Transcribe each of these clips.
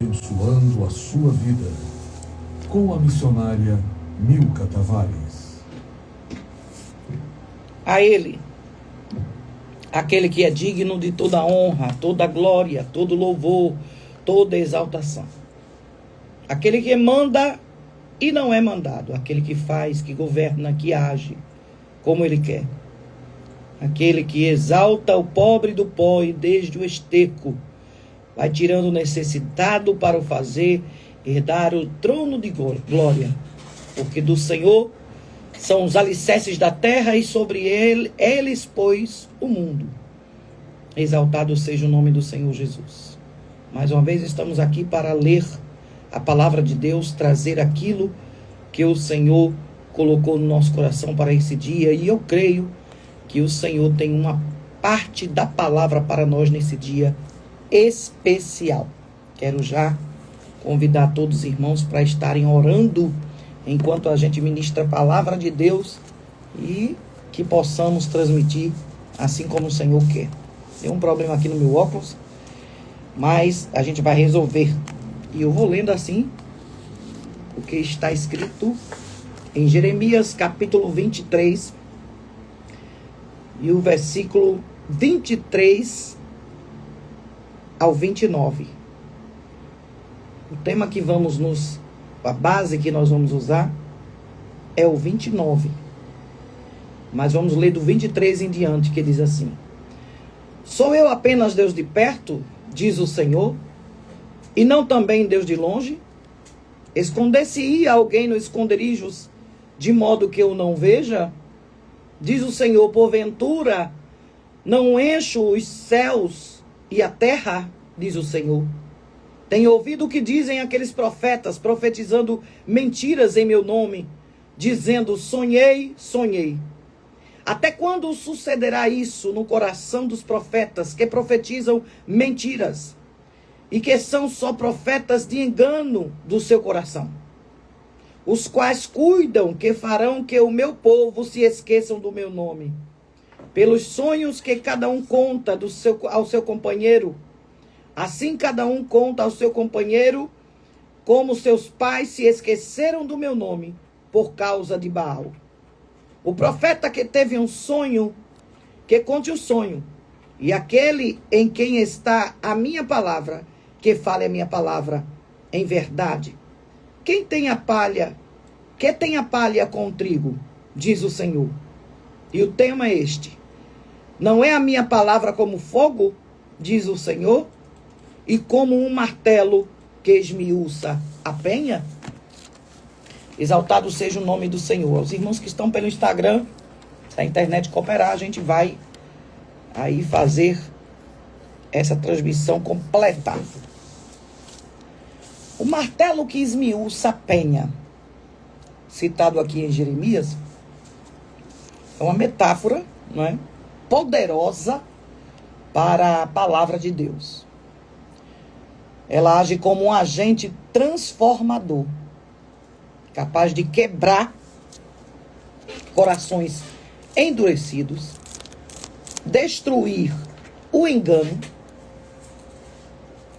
Abençoando a sua vida, com a missionária Milka Tavares. A Ele, aquele que é digno de toda honra, toda glória, todo louvor, toda exaltação. Aquele que manda e não é mandado. Aquele que faz, que governa, que age como Ele quer. Aquele que exalta o pobre do pó e desde o esterco vai tirando o necessitado para o fazer herdar o trono de glória. Porque do Senhor são os alicerces da terra e sobre eles pôs o mundo. Exaltado seja o nome do Senhor Jesus. Mais uma vez estamos aqui para ler a palavra de Deus, trazer aquilo que o Senhor colocou no nosso coração para esse dia. E eu creio que o Senhor tem uma parte da palavra para nós nesse dia especial. Quero já convidar todos os irmãos para estarem orando enquanto a gente ministra a palavra de Deus e que possamos transmitir assim como o Senhor quer. Tem um problema aqui no meu óculos, mas a gente vai resolver. E eu vou lendo assim o que está escrito em Jeremias capítulo 23 e o versículo 23 ao 29. O tema que a base que nós vamos usar é o 29. Mas vamos ler do 23 em diante, que diz assim: Sou eu apenas Deus de perto, diz o Senhor, e não também Deus de longe? Esconder-se-ia alguém nos esconderijos, de modo que eu não veja? Diz o Senhor, porventura, não encho os céus e a terra, diz o Senhor. Tenho ouvido o que dizem aqueles profetas, profetizando mentiras em meu nome, dizendo, sonhei, sonhei. Até quando sucederá isso no coração dos profetas que profetizam mentiras e que são só profetas de engano do seu coração, os quais cuidam que farão que o meu povo se esqueçam do meu nome, pelos sonhos que cada um conta ao seu companheiro? Assim cada um conta ao seu companheiro como seus pais se esqueceram do meu nome por causa de Baal. O profeta que teve um sonho, que conte o sonho, e aquele em quem está a minha palavra, que fale a minha palavra em verdade. Que tem a palha com o trigo, diz o Senhor. E o tema é este: não é a minha palavra como fogo, diz o Senhor, e como um martelo que esmiuça a penha? Exaltado seja o nome do Senhor. Os irmãos que estão pelo Instagram, se a internet cooperar, a gente vai aí fazer essa transmissão completa. O martelo que esmiuça a penha, citado aqui em Jeremias, é uma metáfora, não é, poderosa para a palavra de Deus. Ela age como um agente transformador, capaz de quebrar corações endurecidos, destruir o engano,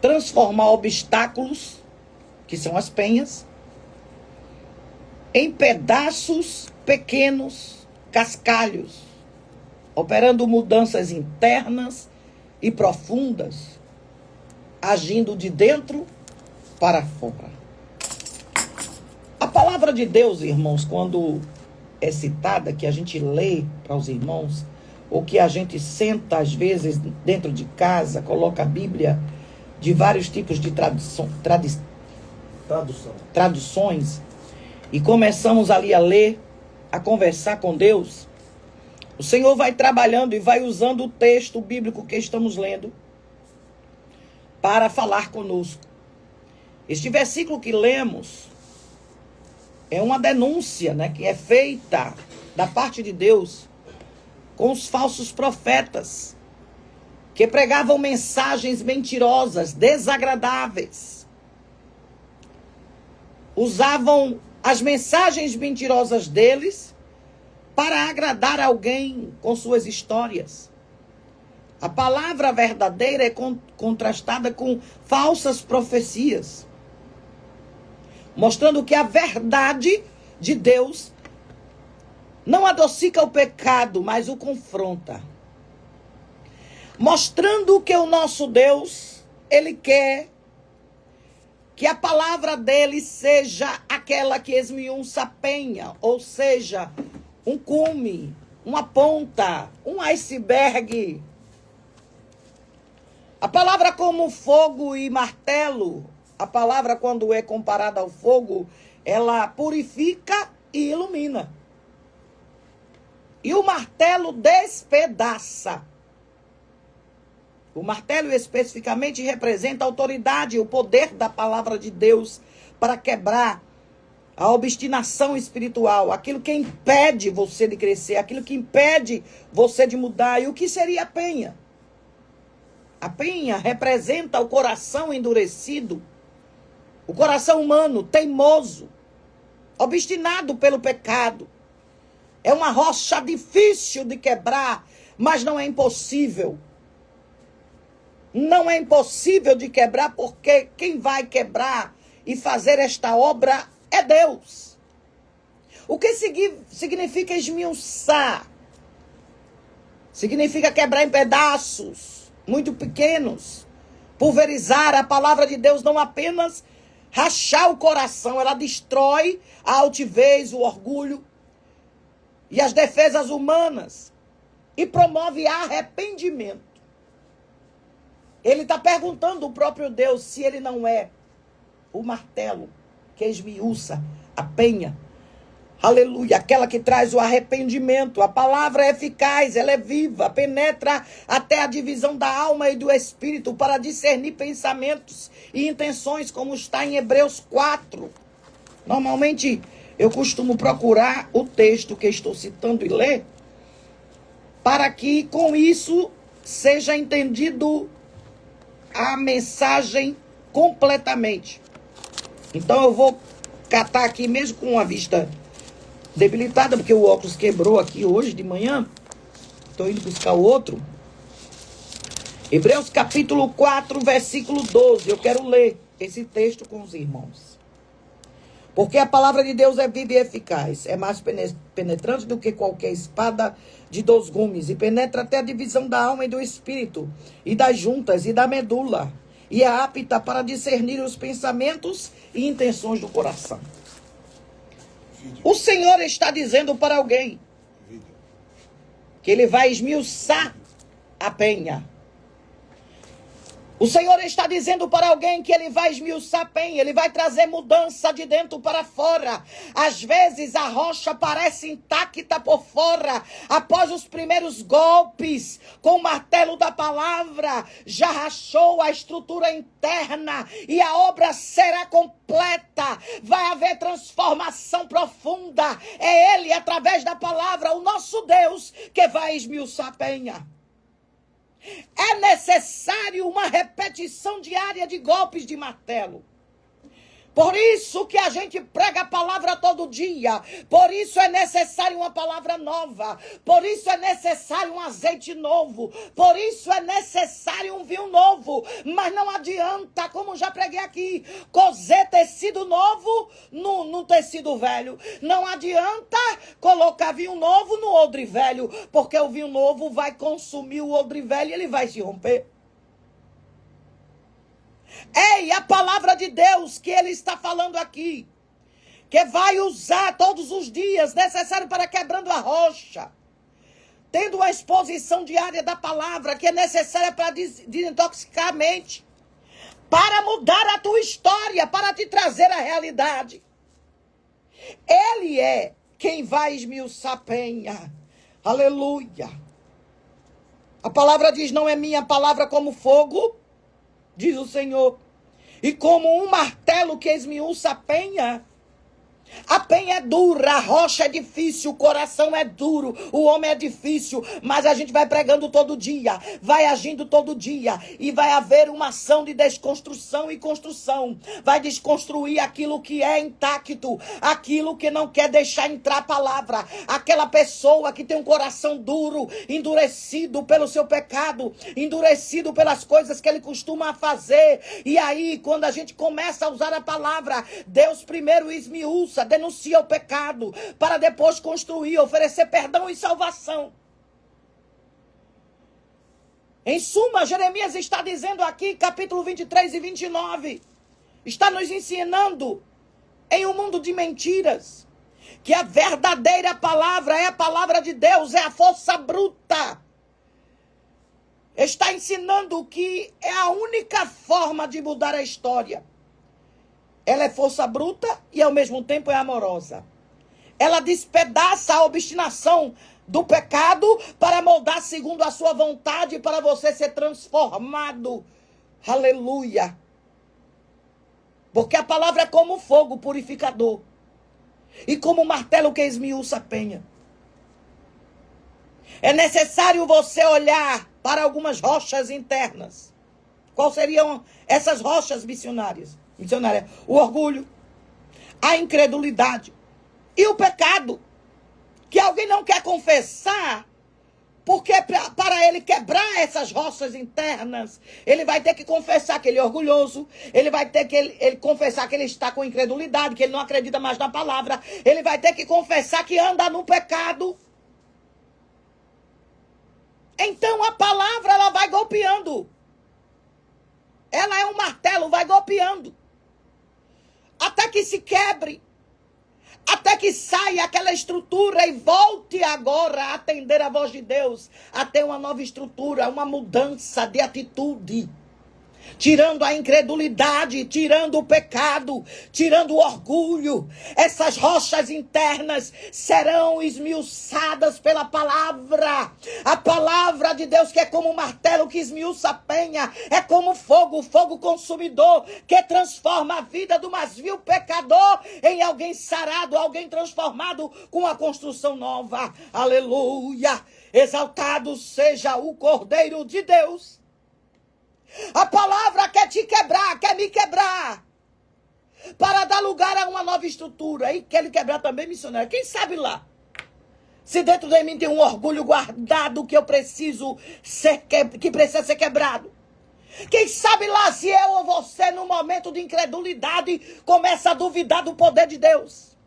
transformar obstáculos, que são as penhas, em pedaços pequenos, cascalhos, operando mudanças internas e profundas, agindo de dentro para fora. A palavra de Deus, irmãos, quando é citada, que a gente lê para os irmãos, ou que a gente senta às vezes dentro de casa, coloca a Bíblia de vários tipos de traduções, e começamos ali a ler, a conversar com Deus, o Senhor vai trabalhando e vai usando o texto bíblico que estamos lendo para falar conosco. Este versículo que lemos é uma denúncia, né, que é feita da parte de Deus com os falsos profetas que pregavam mensagens mentirosas, desagradáveis. Usavam as mensagens mentirosas deles para agradar alguém com suas histórias. A palavra verdadeira é contrastada com falsas profecias, mostrando que a verdade de Deus não adocica o pecado, mas o confronta. Mostrando que o nosso Deus, Ele quer que a palavra dele seja aquela que esmiuça a penha, ou seja, um cume, uma ponta, um iceberg. A palavra como fogo e martelo, a palavra quando é comparada ao fogo, ela purifica e ilumina. E o martelo despedaça. O martelo especificamente representa a autoridade, o poder da palavra de Deus para quebrar a obstinação espiritual, aquilo que impede você de crescer, aquilo que impede você de mudar. E o que seria a penha? A penha representa o coração endurecido, o coração humano, teimoso, obstinado pelo pecado. É uma rocha difícil de quebrar, mas não é impossível. Não é impossível de quebrar, porque quem vai quebrar e fazer esta obra é Deus. O que significa esmiuçar? Significa quebrar em pedaços muito pequenos. Pulverizar. A palavra de Deus não apenas rachar o coração, ela destrói a altivez, o orgulho e as defesas humanas e promove arrependimento. Ele está perguntando ao próprio Deus se ele não é o martelo que esmiuça a penha. Aleluia, aquela que traz o arrependimento. A palavra é eficaz, ela é viva, penetra até a divisão da alma e do espírito para discernir pensamentos e intenções, como está em Hebreus 4. Normalmente eu costumo procurar o texto que estou citando e ler, para que com isso seja entendido a mensagem completamente. Então eu vou catar aqui, mesmo com a vista debilitada, porque o óculos quebrou aqui hoje de manhã. Estou indo buscar o outro. Hebreus capítulo 4, versículo 12. Eu quero ler esse texto com os irmãos. Porque a palavra de Deus é viva e eficaz, é mais penetrante do que qualquer espada de 2 gumes, e penetra até a divisão da alma e do espírito, e das juntas e da medula, e é apta para discernir os pensamentos e intenções do coração. O Senhor está dizendo para alguém que ele vai esmiuçar a penha. O Senhor está dizendo para alguém que ele vai esmiuçar a penha, ele vai trazer mudança de dentro para fora. Às vezes a rocha parece intacta por fora. Após os primeiros golpes com o martelo da palavra, já rachou a estrutura interna e a obra será completa. Vai haver transformação profunda. É Ele, através da palavra, o nosso Deus, que vai esmiuçar a penha. É necessário uma repetição diária de golpes de martelo. Por isso que a gente prega a palavra todo dia. Por isso é necessário uma palavra nova. Por isso é necessário um azeite novo. Por isso é necessário um vinho novo. Mas não adianta, como já preguei aqui, cozer tecido novo no tecido velho. Não adianta colocar vinho novo no odre velho, porque o vinho novo vai consumir o odre velho e ele vai se romper. Ei, a palavra de Deus que ele está falando aqui, que vai usar todos os dias necessário para quebrando a rocha, tendo uma exposição diária da palavra que é necessária para desintoxicar a mente, para mudar a tua história, para te trazer a realidade. Ele é quem vai esmiuçar a penha. Aleluia. A palavra diz, não é minha palavra como fogo, diz o Senhor, e como um martelo que esmiuça a penha. A penha é dura, a rocha é difícil, o coração é duro, o homem é difícil, mas a gente vai pregando todo dia, vai agindo todo dia e vai haver uma ação de desconstrução e construção. Vai desconstruir aquilo que é intacto, aquilo que não quer deixar entrar a palavra. Aquela pessoa que tem um coração duro, endurecido pelo seu pecado, endurecido pelas coisas que ele costuma fazer. E aí, quando a gente começa a usar a palavra, Deus primeiro esmiuça, denuncia o pecado, para depois construir, oferecer perdão e salvação. Em suma, Jeremias está dizendo aqui, capítulo 23 e 29, está nos ensinando, em um mundo de mentiras, que a verdadeira palavra é a palavra de Deus, é a força bruta. Está ensinando que é a única forma de mudar a história. Ela é força bruta e ao mesmo tempo é amorosa. Ela despedaça a obstinação do pecado para moldar segundo a sua vontade, para você ser transformado. Aleluia. Porque a palavra é como fogo purificador e como martelo que esmiuça a penha. É necessário você olhar para algumas rochas internas. Quais seriam essas rochas missionárias? O orgulho, a incredulidade e o pecado, que alguém não quer confessar, porque para ele quebrar essas rochas internas, ele vai ter que confessar que ele é orgulhoso, ele vai ter que ele confessar que ele está com incredulidade, que ele não acredita mais na palavra, ele vai ter que confessar que anda no pecado. Então a palavra, ela vai golpeando. Ela é um martelo, vai golpeando. Até que se quebre. Até que saia aquela estrutura e volte agora a atender a voz de Deus. A ter uma nova estrutura, uma mudança de atitude. Tirando a incredulidade, tirando o pecado, tirando o orgulho. Essas rochas internas serão esmiuçadas pela palavra. A palavra de Deus, que é como um martelo que esmiuça a penha, é como fogo consumidor, que transforma a vida do mais vil pecador em alguém sarado, alguém transformado com a construção nova. Aleluia! Exaltado seja o Cordeiro de Deus. A palavra quer te quebrar, quer me quebrar, para dar lugar a uma nova estrutura. E quer lhe quebrar também, missionário. Quem sabe lá? Se dentro de mim tem um orgulho guardado que eu preciso que precisa ser quebrado. Quem sabe lá se eu ou você, no momento de incredulidade, começa a duvidar do poder de Deus.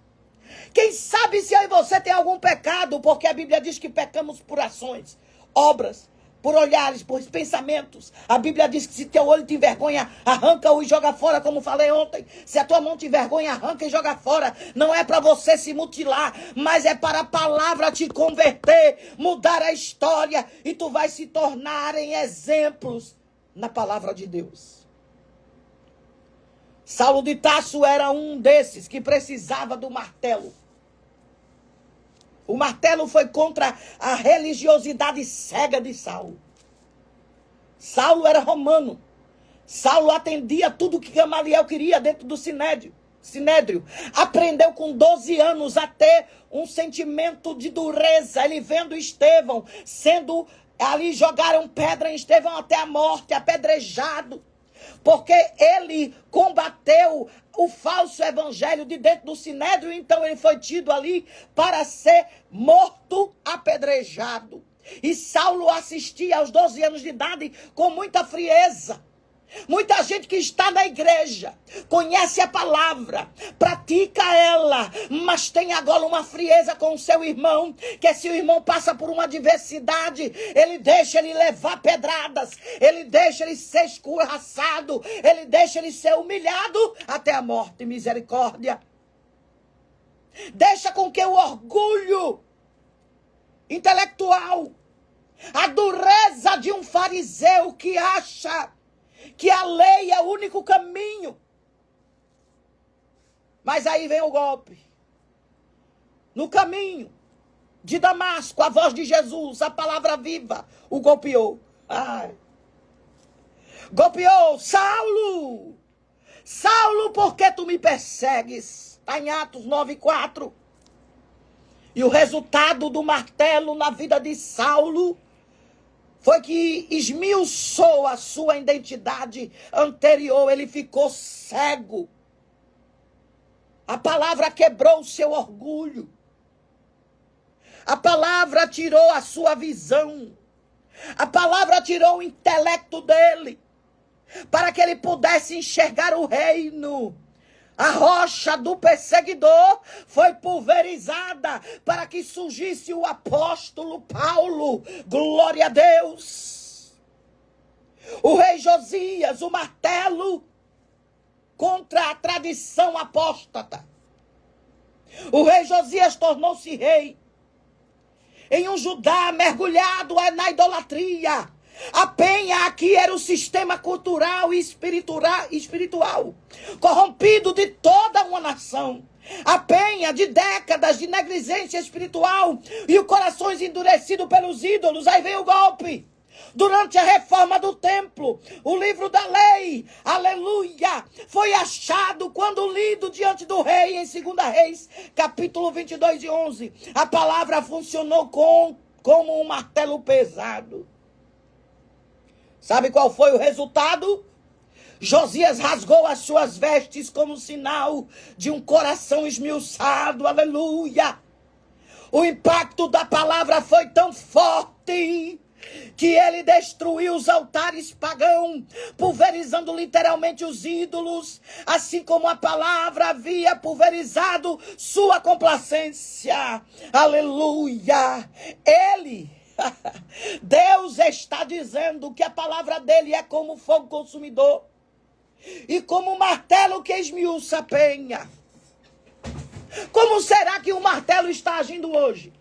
Quem sabe se eu e você tem algum pecado, porque a Bíblia diz que pecamos por ações, obras, por olhares, por pensamentos. A Bíblia diz que se teu olho te envergonha, arranca-o e joga fora, como falei ontem. Se a tua mão te envergonha, arranca e joga fora. Não é para você se mutilar, mas é para a palavra te converter, mudar a história, e tu vai se tornar em exemplos na palavra de Deus. Saulo de Tarso era um desses que precisava do martelo. O martelo foi contra a religiosidade cega de Saulo. Saulo era romano. Saulo atendia tudo que Gamaliel queria dentro do sinédrio. Aprendeu com 12 anos a ter um sentimento de dureza. Ele vendo Estevão sendo... Ali jogaram pedra em Estevão até a morte, apedrejado. Porque ele combateu o falso evangelho de dentro do sinédrio, então ele foi tido ali para ser morto, apedrejado. E Saulo assistia aos 12 anos de idade com muita frieza. Muita gente que está na igreja, conhece a palavra, pratica ela, mas tem agora uma frieza com o seu irmão, que se o irmão passa por uma adversidade, ele deixa ele levar pedradas, ele deixa ele ser escorraçado, ele deixa ele ser humilhado até a morte. Misericórdia. Deixa com que o orgulho intelectual, a dureza de um fariseu que acha que a lei é o único caminho. Mas aí vem o golpe. No caminho de Damasco, a voz de Jesus, a palavra viva, o golpeou. Golpeou. Saulo, Saulo, por que tu me persegues? Está em Atos 9:4. E o resultado do martelo na vida de Saulo foi que esmiuçou a sua identidade anterior. Ele ficou cego. A palavra quebrou o seu orgulho. A palavra tirou a sua visão. A palavra tirou o intelecto dele, para que ele pudesse enxergar o reino. A rocha do perseguidor foi pulverizada para que surgisse o apóstolo Paulo. Glória a Deus. O rei Josias, o martelo contra a tradição apóstata. O rei Josias tornou-se rei em um Judá mergulhado na idolatria. A penha aqui era o sistema cultural e espiritual corrompido de toda uma nação. A penha de décadas de negligência espiritual e o coração endurecido pelos ídolos. Aí vem o golpe. Durante a reforma do templo, o livro da lei, aleluia, foi achado quando lido diante do rei em 2 Reis, capítulo 22:11. A palavra funcionou como um martelo pesado. Sabe qual foi o resultado? Josias rasgou as suas vestes como sinal de um coração esmiuçado, aleluia. O impacto da palavra foi tão forte que ele destruiu os altares pagãos, pulverizando literalmente os ídolos, assim como a palavra havia pulverizado sua complacência. Aleluia! Deus está dizendo que a palavra dele é como fogo consumidor e como um martelo que esmiuça a penha. Como será que o martelo está agindo hoje?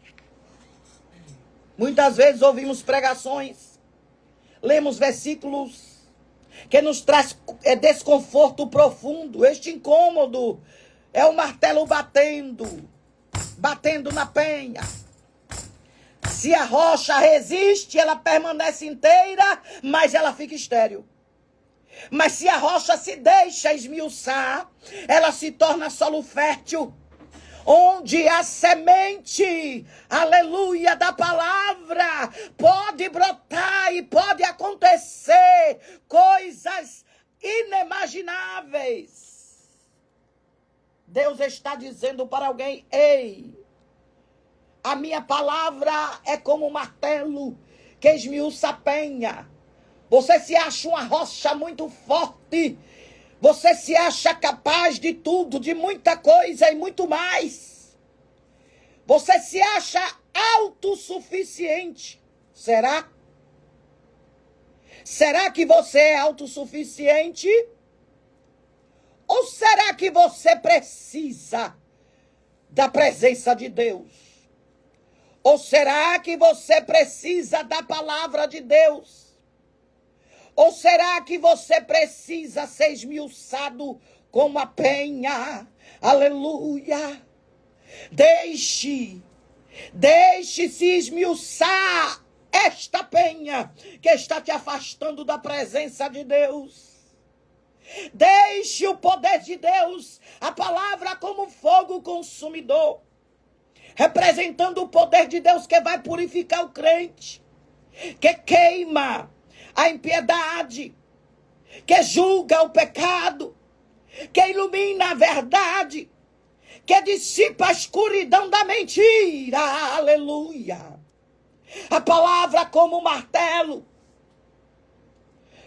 Muitas vezes ouvimos pregações, lemos versículos que nos traz desconforto profundo. Este incômodo é o martelo batendo na penha. Se a rocha resiste, ela permanece inteira, mas ela fica estéril. Mas se a rocha se deixa esmiuçar, ela se torna solo fértil, onde a semente, aleluia, da palavra pode brotar e pode acontecer coisas inimagináveis. Deus está dizendo para alguém: ei, a minha palavra é como um martelo que esmiuça a penha. Você se acha uma rocha muito forte. Você se acha capaz de tudo, de muita coisa e muito mais. Você se acha autossuficiente. Será? Será que você é autossuficiente? Ou será que você precisa da presença de Deus? Ou será que você precisa da palavra de Deus? Ou será que você precisa ser esmiuçado como a penha? Aleluia! Deixe-se esmiuçar esta penha que está te afastando da presença de Deus. Deixe o poder de Deus, a palavra como fogo consumidor, representando o poder de Deus que vai purificar o crente, que queima a impiedade, que julga o pecado, que ilumina a verdade, que dissipa a escuridão da mentira. Aleluia! A palavra como martelo,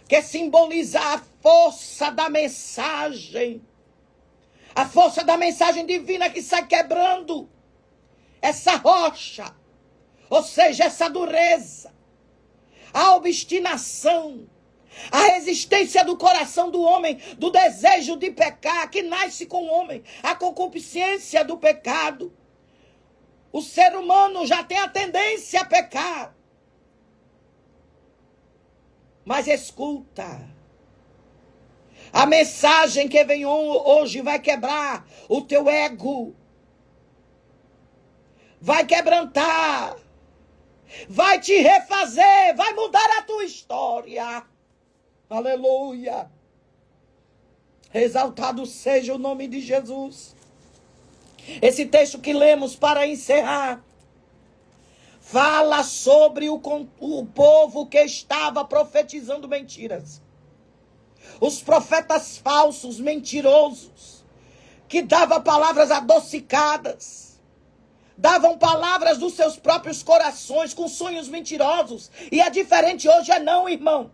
que simboliza a força da mensagem, a força da mensagem divina que sai quebrando essa rocha, ou seja, essa dureza, a obstinação, a resistência do coração do homem, do desejo de pecar que nasce com o homem, a concupiscência do pecado. O ser humano já tem a tendência a pecar. Mas escuta, a mensagem que vem hoje vai quebrar o teu ego, vai quebrantar, vai te refazer, vai mudar a tua história. Aleluia. Exaltado seja o nome de Jesus. Esse texto que lemos para encerrar fala sobre o povo que estava profetizando mentiras. Os profetas falsos, mentirosos, que davam palavras adocicadas, davam palavras dos seus próprios corações com sonhos mentirosos. E é diferente hoje, é não, irmão.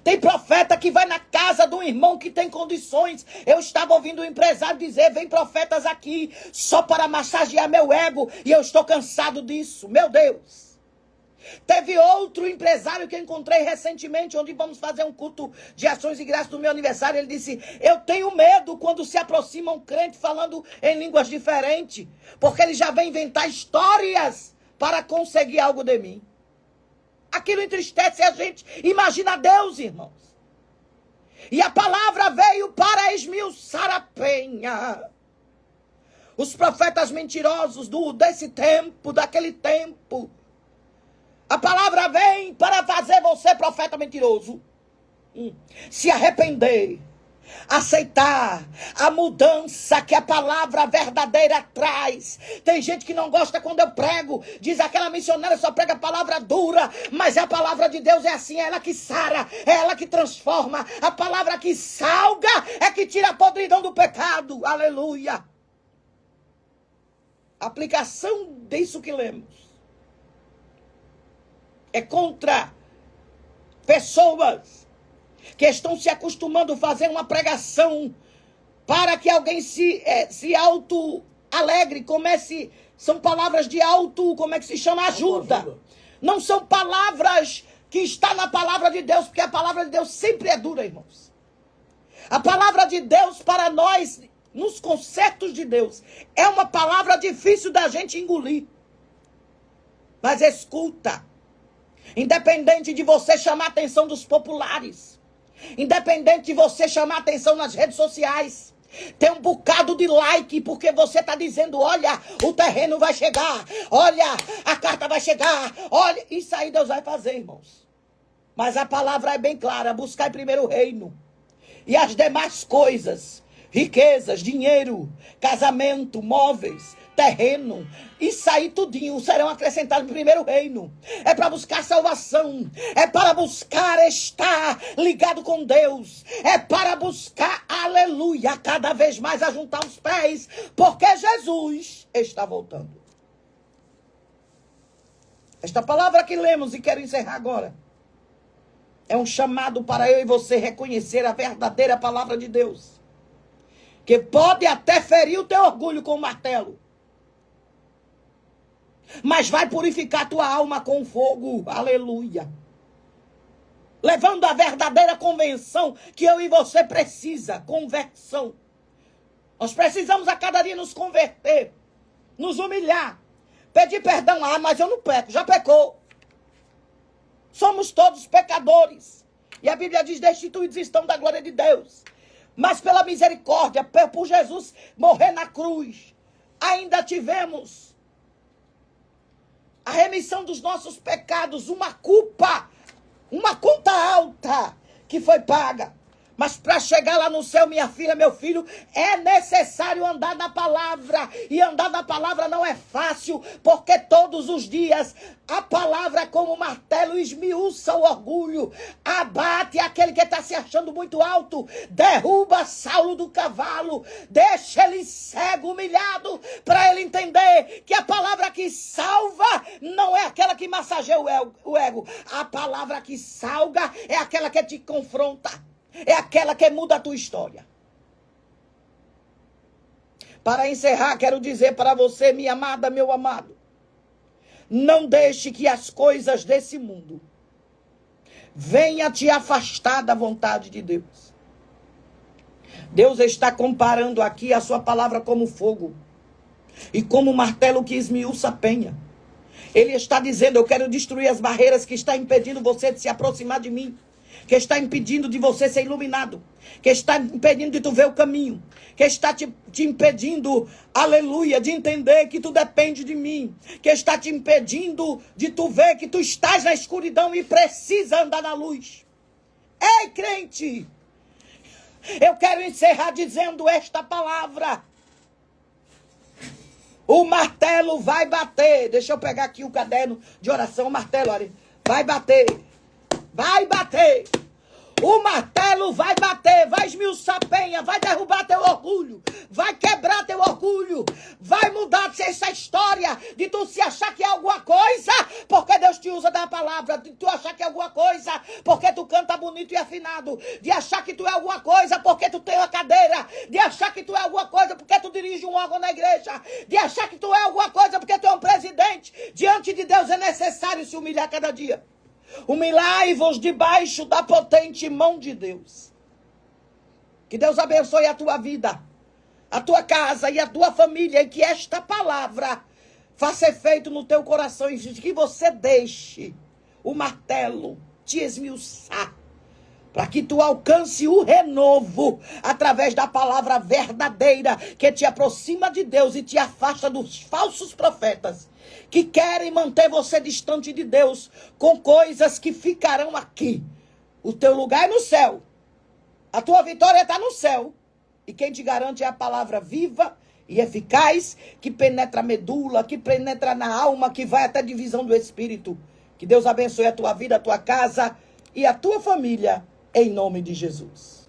Tem profeta que vai na casa do irmão que tem condições. Eu estava ouvindo um empresário dizer: vem profetas aqui só para massagear meu ego, e eu estou cansado disso. Meu Deus. Teve outro empresário que eu encontrei recentemente, onde vamos fazer um culto de ações e graças do meu aniversário. Ele disse: eu tenho medo quando se aproxima um crente falando em línguas diferentes, porque ele já vem inventar histórias para conseguir algo de mim. Aquilo entristece a gente. Imagina Deus, irmãos. E a palavra veio para esmiuçar a penha. Os profetas mentirosos desse tempo, daquele tempo. A palavra vem para fazer você, profeta mentiroso, se arrepender. Aceitar a mudança que a palavra verdadeira traz. Tem gente que não gosta quando eu prego. Diz: aquela missionária só prega a palavra dura. Mas a palavra de Deus é assim. É ela que sara, é ela que transforma. A palavra que salga é que tira a podridão do pecado. Aleluia. A aplicação disso que lemos é contra pessoas que estão se acostumando a fazer uma pregação para que alguém se auto-alegre. São palavras de como é que se chama? Ajuda. Não são palavras que estão na palavra de Deus, porque a palavra de Deus sempre é dura, irmãos. A palavra de Deus para nós, nos concertos de Deus, é uma palavra difícil da gente engolir. Mas escuta, independente de você chamar a atenção dos populares, independente de você chamar a atenção nas redes sociais, tem um bocado de like, porque você está dizendo: olha, o terreno vai chegar, olha, a carta vai chegar, olha. Isso aí Deus vai fazer, irmãos. Mas a palavra é bem clara: buscar primeiro o reino, e as demais coisas, riquezas, dinheiro, casamento, móveis, terreno, isso aí tudinho serão acrescentados no primeiro reino. É para buscar salvação, é para buscar estar ligado com Deus, é para buscar, aleluia, cada vez mais ajuntar os pés, porque Jesus está voltando. Esta palavra que lemos, e quero encerrar agora, é um chamado para eu e você reconhecer a verdadeira palavra de Deus, que pode até ferir o teu orgulho com o martelo, mas vai purificar tua alma com fogo, aleluia. Levando a verdadeira convenção que eu e você precisa, conversão. Nós precisamos a cada dia nos converter, nos humilhar, pedir perdão. Mas eu não peco, já pecou. Somos todos pecadores. E a Bíblia diz: destituídos estão da glória de Deus. Mas pela misericórdia, por Jesus morrer na cruz, ainda tivemos a remissão dos nossos pecados, uma conta alta que foi paga. Mas para chegar lá no céu, minha filha, meu filho, é necessário andar na palavra. E andar na palavra não é fácil, porque todos os dias a palavra, como martelo, esmiuça o orgulho, abate aquele que está se achando muito alto, derruba Saulo do cavalo, deixa ele cego, humilhado, para ele entender que a palavra que salva não é aquela que massageia o ego. A palavra que salga é aquela que te confronta. É aquela que muda a tua história. Para encerrar, quero dizer para você, minha amada, meu amado, não deixe que as coisas desse mundo venha te afastar da vontade de Deus. Deus está comparando aqui a sua palavra como fogo e como martelo que esmiuça a penha. Ele está dizendo: eu quero destruir as barreiras que estão impedindo você de se aproximar de mim, que está impedindo de você ser iluminado, que está impedindo de tu ver o caminho, que está te impedindo, aleluia, de entender que tu depende de mim, que está te impedindo de tu ver que tu estás na escuridão e precisa andar na luz. Ei, crente, Eu quero encerrar dizendo esta palavra. O martelo vai bater. Deixa eu pegar aqui o caderno de oração. O martelo, olha. Vai bater. Vai bater. O martelo vai bater, vai esmiuçar a penha, vai derrubar teu orgulho, vai quebrar teu orgulho, vai mudar essa história de tu se achar que é alguma coisa, porque Deus te usa da palavra, de tu achar que é alguma coisa, porque tu canta bonito e afinado, de achar que tu é alguma coisa, porque tu tem uma cadeira, de achar que tu é alguma coisa, porque tu dirige um órgão na igreja, de achar que tu é alguma coisa, porque tu é um presidente. Diante de Deus é necessário se humilhar cada dia. Humilhai-vos debaixo da potente mão de Deus. Que Deus abençoe a tua vida, a tua casa e a tua família, e que esta palavra faça efeito no teu coração, e que você deixe o martelo te esmiuçar, para que tu alcance o renovo através da palavra verdadeira que te aproxima de Deus e te afasta dos falsos profetas que querem manter você distante de Deus com coisas que ficarão aqui. O teu lugar é no céu. A tua vitória está no céu. E quem te garante é a palavra viva e eficaz que penetra a medula, que penetra na alma, que vai até a divisão do espírito. Que Deus abençoe a tua vida, a tua casa e a tua família, em nome de Jesus.